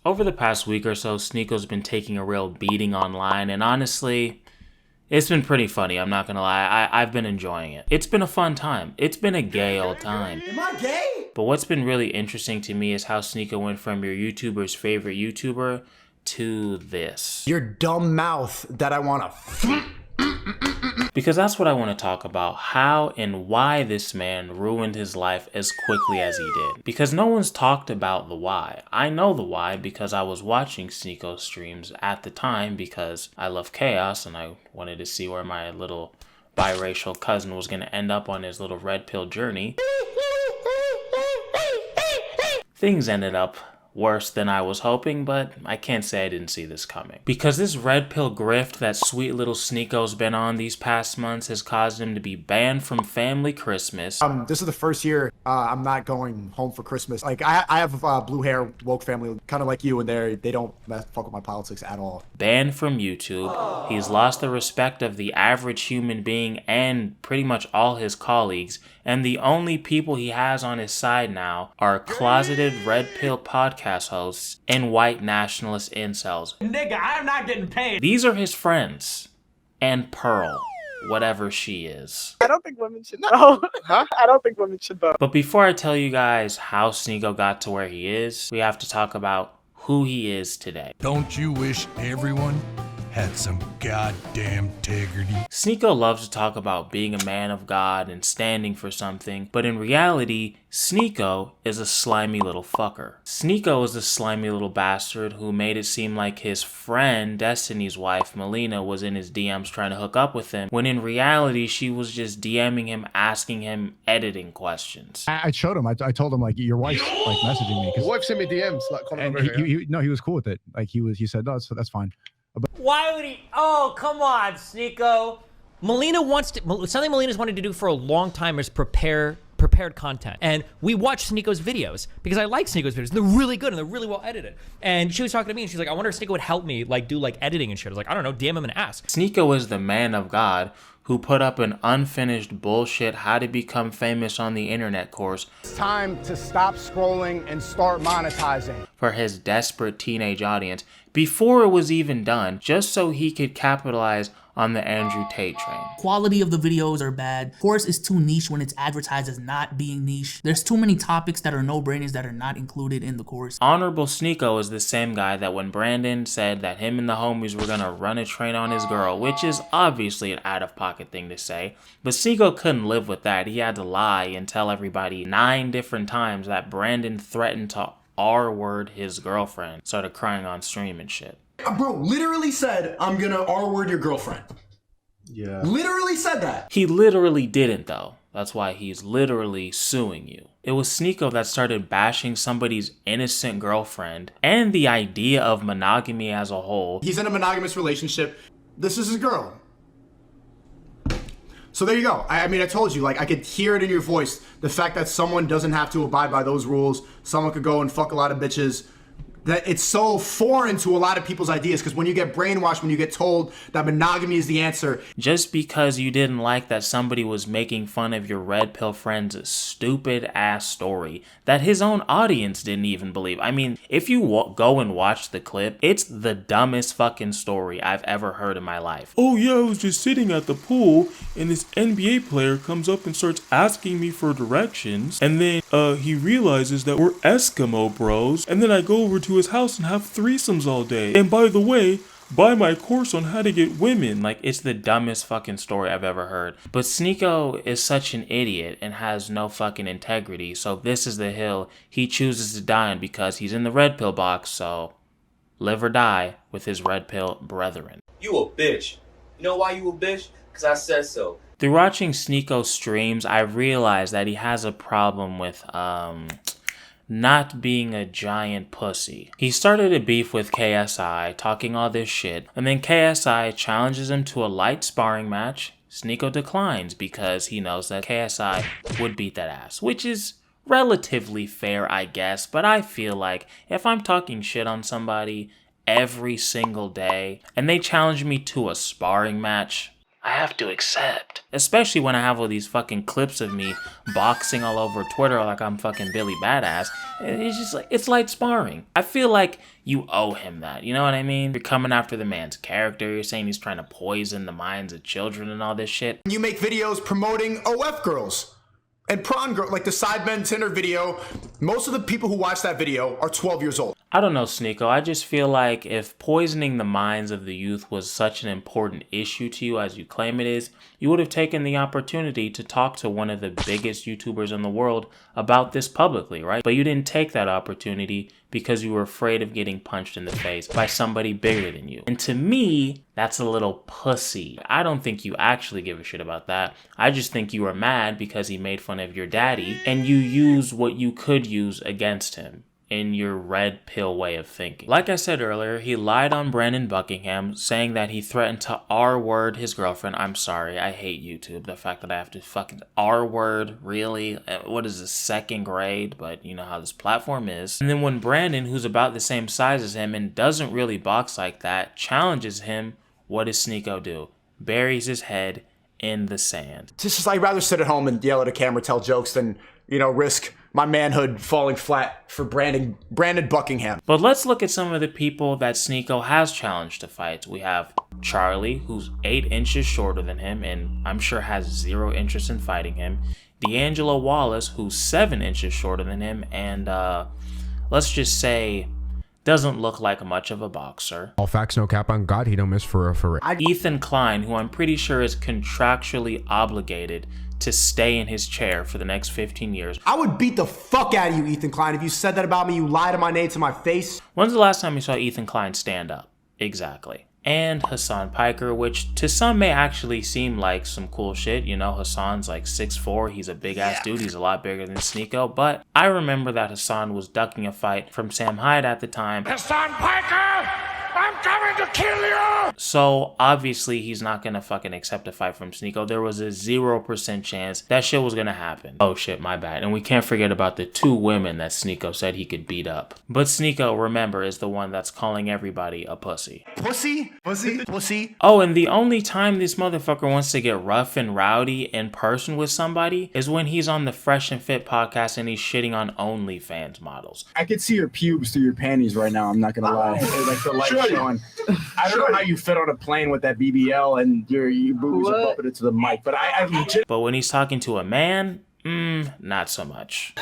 Over the past week or so, Sneako's been taking a real beating online, and honestly, it's been pretty funny, I'm not gonna lie. I've been enjoying it. It's been a fun time. It's been a gay old time. Am I gay? But what's been really interesting to me is how Sneako went from your YouTuber's favorite YouTuber to this. Your dumb mouth that I wanna Because that's what I want to talk about, how and why this man ruined his life as quickly as he did. Because no one's talked about the why. I know the why because I was watching Sneako streams at the time because I love chaos and I wanted to see where my little biracial cousin was going to end up on his little red pill journey. Things ended up worse than I was hoping, but I can't say I didn't see this coming. Because this red pill grift that sweet little Sneako's been on these past months has caused him to be banned from family Christmas. This is the first year I'm not going home for Christmas. Like, I have blue hair, woke family, kind of like you, and they don't fuck with my politics at all. Banned from YouTube. He's lost the respect of the average human being and pretty much all his colleagues. And the only people he has on his side now are closeted red pill podcast hosts and white nationalist incels. Nigga, I'm not getting paid. These are his friends. And Pearl, whatever she is. I don't think women should know. Huh? I don't think women should know. But before I tell you guys how Sneako got to where he is, we have to talk about who he is today. Don't you wish everyone had some goddamn integrity? Sneako loves to talk about being a man of God and standing for something, but in reality, Sneako is a slimy little fucker. Sneako is a slimy little bastard who made it seem like his friend, Destiny's wife, Melina, was in his DMs trying to hook up with him, when in reality, she was just DMing him, asking him editing questions. I showed him. I told him, like, your wife's like messaging me. His wife sent me DMs. Like, and he was cool with it. Like, he said, no, that's fine. Why would he? Oh, come on, Sneako. Melina wants to, something Melina's wanted to do for a long time is prepared content. And we watch Sneako's videos because I like Sneako's videos. They're really good and they're really well edited. And she was talking to me and she's like, I wonder if Sneako would help me like do like editing and shit. I was like, I don't know, DM him and ask. Sneako is the man of God who put up an unfinished bullshit how to become famous on the internet course. It's time to stop scrolling and start monetizing. For his desperate teenage audience before it was even done, just so he could capitalize on the Andrew Tate train. Quality of the videos are bad. Course is too niche when it's advertised as not being niche. There's too many topics that are no-brainers that are not included in the course. Honorable Sneako is the same guy that when Brandon said that him and the homies were gonna run a train on his girl, which is obviously an out-of-pocket thing to say, but Sneako couldn't live with that. He had to lie and tell everybody 9 different times that Brandon threatened to R-word his girlfriend. Started crying on stream and shit. Bro, literally said, I'm gonna R-word your girlfriend. Yeah. Literally said that. He literally didn't though. That's why he's literally suing you. It was Sneako that started bashing somebody's innocent girlfriend and the idea of monogamy as a whole. He's in a monogamous relationship. This is his girl. So there you go. I mean, I told you, like, I could hear it in your voice. The fact that someone doesn't have to abide by those rules. Someone could go and fuck a lot of bitches. That it's so foreign to a lot of people's ideas, because when you get brainwashed, when you get told that monogamy is the answer. Just because you didn't like that somebody was making fun of your red pill friend's stupid ass story that his own audience didn't even believe. I mean, if you go and watch the clip, it's the dumbest fucking story I've ever heard in my life. Oh yeah, I was just sitting at the pool and this NBA player comes up and starts asking me for directions, and then he realizes that we're Eskimo bros, and then I go over to his house and have threesomes all day. And by the way, buy my course on how to get women. Like, it's the dumbest fucking story I've ever heard. But Sneako is such an idiot and has no fucking integrity, so this is the hill he chooses to die on because he's in the red pill box, so live or die with his red pill brethren. You a bitch. You know why you a bitch? Because I said so. Through watching Sneako streams, I realized that he has a problem with, not being a giant pussy. He started a beef with KSI, talking all this shit, and then KSI challenges him to a light sparring match. Sneako declines because he knows that KSI would beat that ass, which is relatively fair, I guess, but I feel like if I'm talking shit on somebody every single day and they challenge me to a sparring match, I have to accept. Especially when I have all these fucking clips of me boxing all over Twitter like I'm fucking Billy Badass. It's just like, it's light sparring. I feel like you owe him that, you know what I mean? You're coming after the man's character, you're saying he's trying to poison the minds of children and all this shit. You make videos promoting OF girls and prawn girl, like the Sidemen Tinder video. Most of the people who watch that video are 12 years old. I don't know, Sneako. I just feel like if poisoning the minds of the youth was such an important issue to you as you claim it is, you would have taken the opportunity to talk to one of the biggest YouTubers in the world about this publicly, right? But you didn't take that opportunity because you were afraid of getting punched in the face by somebody bigger than you. And to me, that's a little pussy. I don't think you actually give a shit about that. I just think you were mad because he made fun of your daddy and you used what you could use against him in your red pill way of thinking. Like I said earlier, he lied on Brandon Buckingham, saying that he threatened to R-word his girlfriend. I'm sorry, I hate YouTube. The fact that I have to fucking R-word, really? What is this, second grade? But you know how this platform is. And then when Brandon, who's about the same size as him and doesn't really box like that, challenges him, what does Sneako do? Buries his head in the sand. Just I'd rather sit at home and yell at a camera, tell jokes than, you know, risk my manhood falling flat for Brandon Buckingham. But let's look at some of the people that Sneako has challenged to fight. We have Charlie, who's 8 inches shorter than him and I'm sure has 0 interest in fighting him. D'Angelo Wallace, who's 7 inches shorter than him and let's just say doesn't look like much of a boxer. All facts, no cap on God, he don't miss for a Ethan Klein, who I'm pretty sure is contractually obligated to stay in his chair for the next 15 years. I would beat the fuck out of you, Ethan Klein. If you said that about me, you lied to my name, to my face. When's the last time you saw Ethan Klein stand up? Exactly. And Hassan Piker, which to some may actually seem like some cool shit. You know, Hassan's like 6'4", he's a big ass dude, he's a lot bigger than Sneako. But I remember that Hassan was ducking a fight from Sam Hyde at the time. Hassan Piker, I'm coming to kill you! So obviously he's not gonna fucking accept a fight from Sneako. There was a 0% chance that shit was gonna happen. Oh shit, my bad. And we can't forget about the 2 women that Sneako said he could beat up. But Sneako, remember, is the one that's calling everybody a pussy. Pussy? Pussy? Pussy? Oh, and the only time this motherfucker wants to get rough and rowdy in person with somebody is when he's on the Fresh and Fit podcast and he's shitting on OnlyFans models. I could see your pubes through your panties right now. I'm not gonna lie. Like the light showing. I don't know how you fit on a plane with that BBL and your boobies are bumping into the mic, but I legit. But when he's talking to a man, not so much.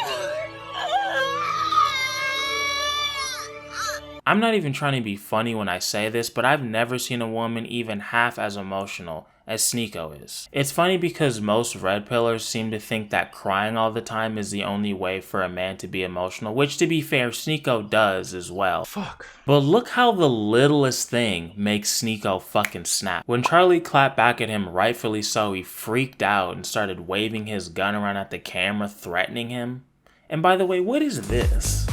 I'm not even trying to be funny when I say this, but I've never seen a woman even half as emotional as Sneako is. It's funny because most red pillars seem to think that crying all the time is the only way for a man to be emotional, which to be fair, Sneako does as well. Fuck. But look how the littlest thing makes Sneako fucking snap. When Charlie clapped back at him, rightfully so, he freaked out and started waving his gun around at the camera, threatening him. And by the way, what is this?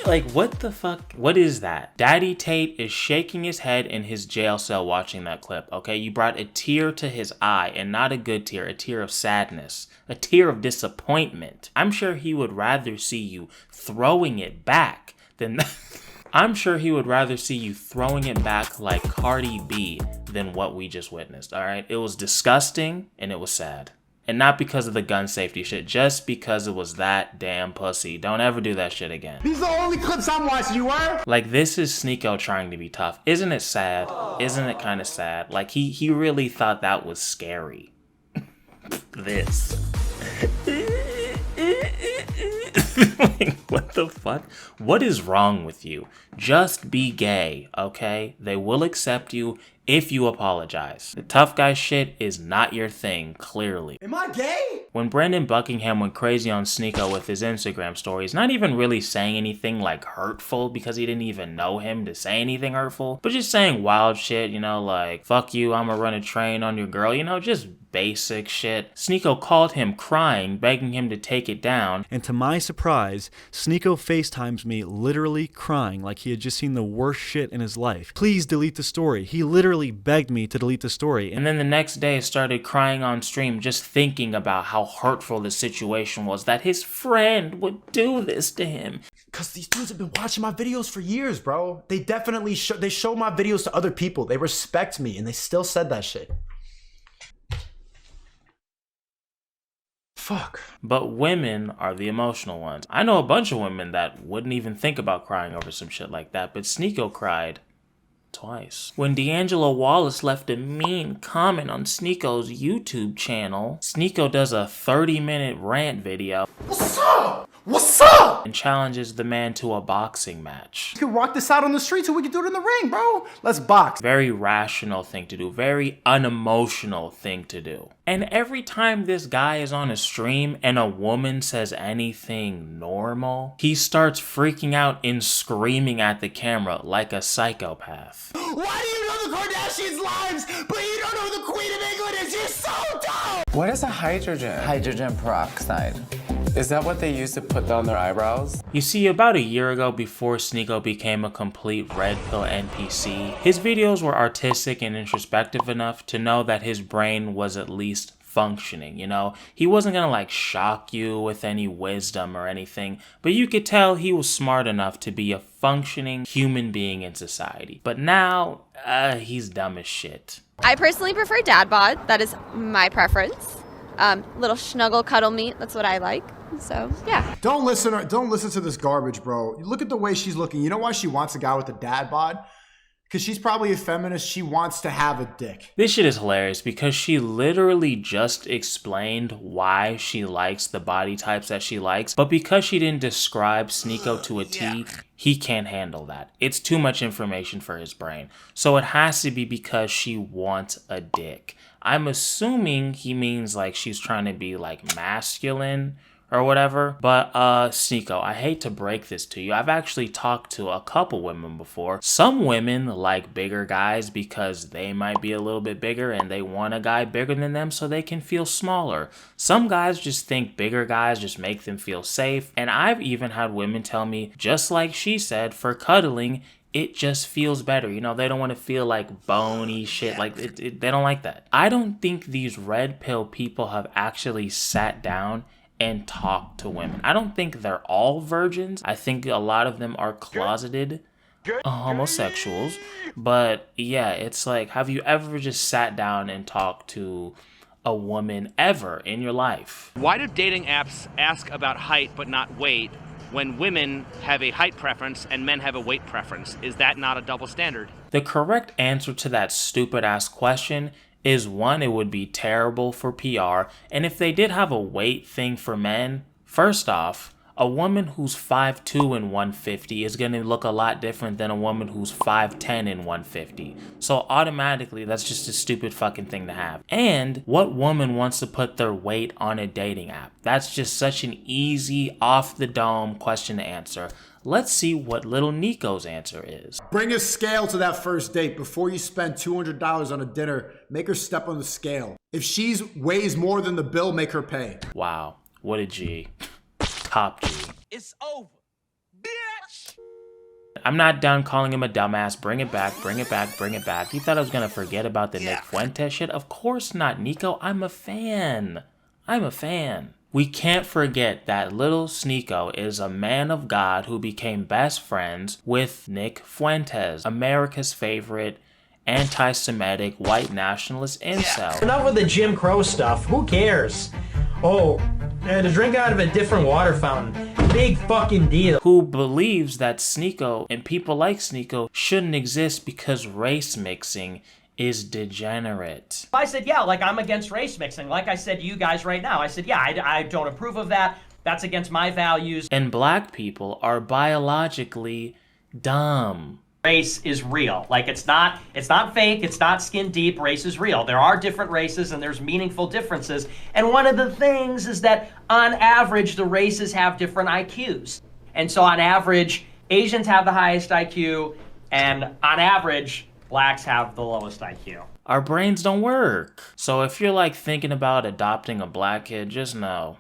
Like, what the fuck? What is that? Daddy Tate is shaking his head in his jail cell watching that clip, okay? You brought a tear to his eye, and not a good tear, a tear of sadness, a tear of disappointment. I'm sure he would rather see you throwing it back than... I'm sure he would rather see you throwing it back like Cardi B than what we just witnessed, all right? It was disgusting, and it was sad. And not because of the gun safety shit, just because it was that damn pussy. Don't ever do that shit again. These are the only clips I'm watching, you were? Like, this is Sneako trying to be tough. Isn't it sad? Isn't it kind of sad? Like, he really thought that was scary. This. Like, what the fuck? What is wrong with you? Just be gay, okay? They will accept you if you apologize. The tough guy shit is not your thing, clearly. Am I gay? When Brandon Buckingham went crazy on Sneako with his Instagram stories, not even really saying anything like hurtful because he didn't even know him to say anything hurtful, but just saying wild shit, you know, like, fuck you, I'ma run a train on your girl, you know, just basic shit. Sneako called him crying, begging him to take it down. And to my surprise, guys, Sneako FaceTimes me literally crying like he had just seen the worst shit in his life. Please delete the story. He literally begged me to delete the story. And then the next day started crying on stream just thinking about how hurtful the situation was that his friend would do this to him. Cause these dudes have been watching my videos for years, bro. They definitely show my videos to other people. They respect me and they still said that shit. Fuck. But women are the emotional ones. I know a bunch of women that wouldn't even think about crying over some shit like that, but Sneako cried twice. When D'Angelo Wallace left a mean comment on Sneako's YouTube channel, Sneako does a 30-minute rant video. What's up? What's up? And challenges the man to a boxing match. You can rock this out on the streets or we can do it in the ring, bro. Let's box. Very rational thing to do. Very unemotional thing to do. And every time this guy is on a stream and a woman says anything normal, he starts freaking out and screaming at the camera like a psychopath. Why do you know the Kardashians' lives, but you don't know the Queen of England is? You're so dumb! What is a hydrogen? Hydrogen peroxide. Is that what they use to put down their eyebrows? You see, about a year ago, before Sneako became a complete red pill NPC, his videos were artistic and introspective enough to know that his brain was at least functioning, you know? He wasn't gonna like shock you with any wisdom or anything, but you could tell he was smart enough to be a functioning human being in society. But now, he's dumb as shit. I personally prefer dad bod. That is my preference. Little snuggle cuddle meat, that's what I like. So, yeah. Don't listen to this garbage, bro. Look at the way she's looking. You know why she wants a guy with a dad bod? Because she's probably a feminist. She wants to have a dick. This shit is hilarious because she literally just explained why she likes the body types that she likes, but because she didn't describe Sneako to a T, he can't handle that. It's too much information for his brain. So it has to be because she wants a dick. I'm assuming he means like she's trying to be like masculine or whatever. But Sneako, I hate to break this to you. I've actually talked to a couple women before. Some women like bigger guys because they might be a little bit bigger and they want a guy bigger than them so they can feel smaller. Some guys just think bigger guys just make them feel safe. And I've even had women tell me, just like she said, for cuddling, it just feels better. You know, they don't want to feel like bony shit. Like, they don't like that. I don't think these red pill people have actually sat down and talked to women. I don't think they're all virgins. I think a lot of them are closeted homosexuals. But yeah, it's like, have you ever just sat down and talked to a woman ever in your life? Why do dating apps ask about height but not weight when women have a height preference and men have a weight preference? Is that not a double standard? The correct answer to that stupid ass question is, one, it would be terrible for PR, and if they did have a weight thing for men, first off, a woman who's 5'2" and 150 is going to look a lot different than a woman who's 5'10" and 150. So automatically, that's just a stupid fucking thing to have. And what woman wants to put their weight on a dating app? That's just such an easy, off-the-dome question to answer. Let's see what little Nico's answer is. Bring a scale to that first date. Before you spend $200 on a dinner, make her step on the scale. If she weighs more than the bill, make her pay. Wow, what a G. Top G. It's over, bitch! I'm not done calling him a dumbass. Bring it back, bring it back, bring it back. You thought I was gonna forget about the Nick Fuentes shit? Of course not, Nico. I'm a fan. I'm a fan. We can't forget that little Sneako is a man of God who became best friends with Nick Fuentes, America's favorite anti-Semitic white nationalist incel. Enough with the Jim Crow stuff. Who cares? Oh, to drink out of a different water fountain. Big fucking deal. Who believes that Sneako and people like Sneako shouldn't exist because race mixing is degenerate. I said, yeah, like I'm against race mixing. Like I said to you guys right now, I said, yeah, I don't approve of that. That's against my values. And black people are biologically dumb. Race is real. Like it's not fake, it's not skin deep. Race is real. There are different races and there's meaningful differences. And one of the things is that on average, the races have different IQs. And so on average, Asians have the highest IQ, and on average, blacks have the lowest IQ. Our brains don't work. So if you're like thinking about adopting a black kid, just know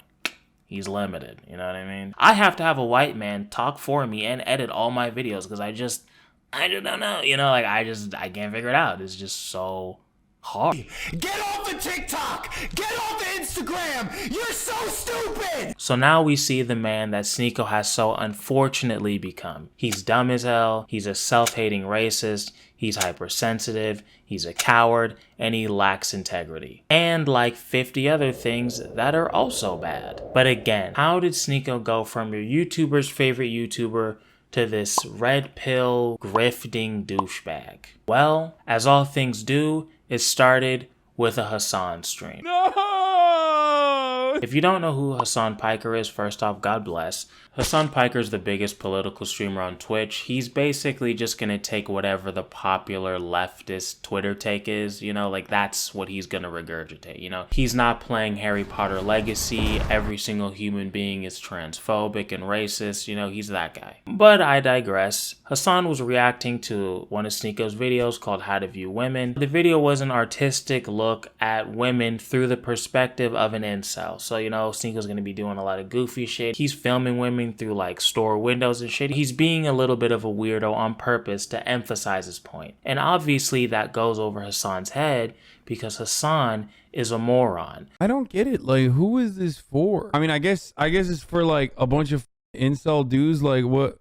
He's limited, you know what I mean? I have to have a white man talk for me and edit all my videos because I just don't know, you know, like I can't figure it out. It's just so hard. Get off the TikTok! Get off the Instagram! You're so stupid! So now we see the man that Sneako has so unfortunately become. He's dumb as hell, he's a self-hating racist, he's hypersensitive, he's a coward, and he lacks integrity. And like 50 other things that are also bad. But again, how did Sneako go from your YouTuber's favorite YouTuber to this red pill grifting douchebag? Well, as all things do, it started with a Hassan stream. No! If you don't know who Hassan Piker is, first off, God bless. Hassan Piker is the biggest political streamer on Twitch. He's basically just gonna take whatever the popular leftist Twitter take is, you know, like that's what he's gonna regurgitate, you know. He's not playing Harry Potter Legacy, every single human being is transphobic and racist, you know, he's that guy. But I digress. Hassan was reacting to one of Sneako's videos called How to View Women. The video was an artistic look at women through the perspective of an incel. So, you know, Sneako's gonna be doing a lot of goofy shit. He's filming women through like store windows and shit. He's being a little bit of a weirdo on purpose to emphasize his point. And obviously that goes over Hassan's head because Hassan is a moron. I don't get it. Like, who is this for? I mean, I guess it's for like a bunch of incel dudes. Like, what?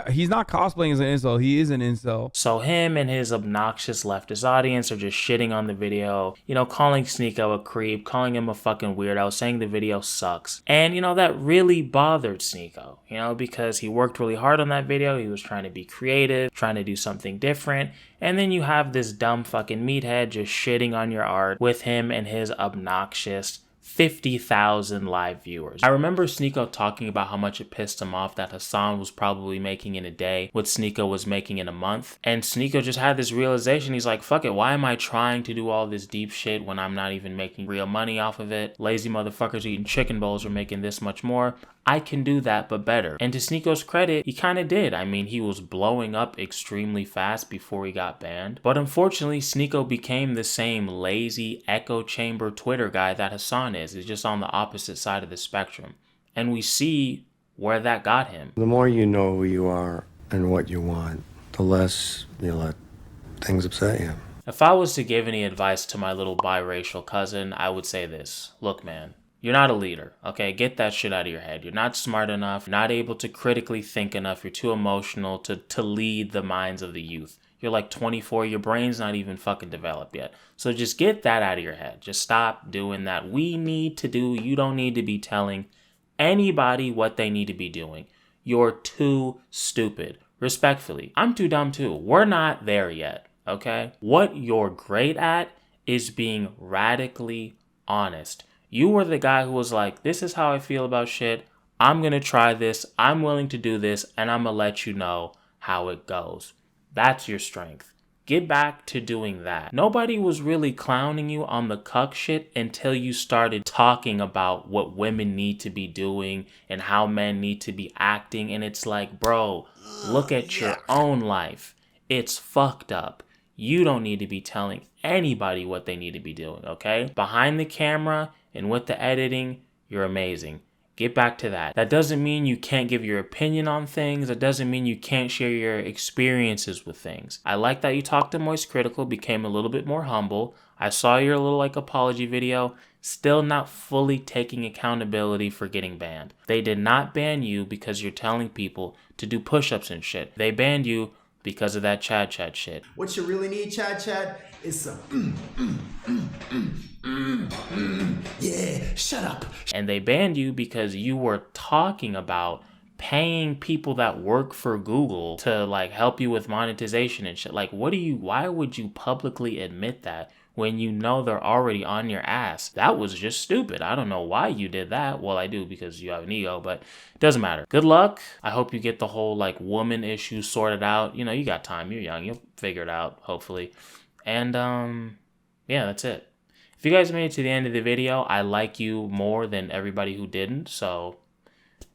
He's not cosplaying as an incel. He is an incel. So him and his obnoxious leftist audience are just shitting on the video, you know, calling Sneako a creep, calling him a fucking weirdo, saying the video sucks. And, you know, that really bothered Sneako, you know, because he worked really hard on that video. He was trying to be creative, trying to do something different. And then you have this dumb fucking meathead just shitting on your art with him and his obnoxious 50,000 live viewers. I remember Sneako talking about how much it pissed him off that Hassan was probably making in a day what Sneako was making in a month. And Sneako just had this realization. He's like, fuck it, why am I trying to do all this deep shit when I'm not even making real money off of it? Lazy motherfuckers eating chicken bowls are making this much more. I can do that, but better. And to Sneako's credit, he kind of did. I mean, he was blowing up extremely fast before he got banned. But unfortunately, Sneako became the same lazy echo chamber Twitter guy that Hassan is. It's just on the opposite side of the spectrum. And we see where that got him. The more you know who you are and what you want, the less you let things upset you. If I was to give any advice to my little biracial cousin, I would say this. Look, man. You're not a leader, okay? Get that shit out of your head. You're not smart enough, not able to critically think enough, you're too emotional to lead the minds of the youth. You're like 24, your brain's not even fucking developed yet. So just get that out of your head. Just stop doing that. You don't need to be telling anybody what they need to be doing. You're too stupid. Respectfully, I'm too dumb too. We're not there yet, okay? What you're great at is being radically honest. You were the guy who was like, this is how I feel about shit. I'm going to try this. I'm willing to do this. And I'm going to let you know how it goes. That's your strength. Get back to doing that. Nobody was really clowning you on the cuck shit until you started talking about what women need to be doing and how men need to be acting. And it's like, bro, look at your own life. It's fucked up. You don't need to be telling anybody what they need to be doing, okay? Behind the camera and with the editing, you're amazing. Get back to that. That doesn't mean you can't give your opinion on things. That doesn't mean you can't share your experiences with things. I like that you talked to Moist Critical, became a little bit more humble. I saw your little apology video. Still not fully taking accountability for getting banned. They did not ban you because you're telling people to do push-ups and shit. They banned you because of that Chad shit. What you really need, Chad, is some yeah, shut up. And they banned you because you were talking about paying people that work for Google to help you with monetization and shit. Why would you publicly admit that when you know they're already on your ass? That was just stupid. I don't know why you did that. Well, I do because you have an ego, but it doesn't matter. Good luck. I hope you get the whole woman issue sorted out. You know, you got time. You're young. You'll figure it out, hopefully. And yeah, that's it. If you guys made it to the end of the video, I like you more than everybody who didn't, so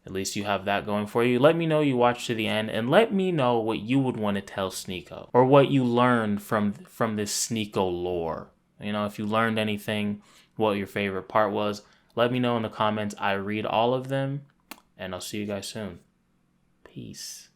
at least you have that going for you. Let me know you watched to the end, and let me know what you would want to tell Sneako, or what you learned from this Sneako lore. You know, if you learned anything, what your favorite part was, Let me know in the comments. I read all of them, and I'll see you guys soon. Peace.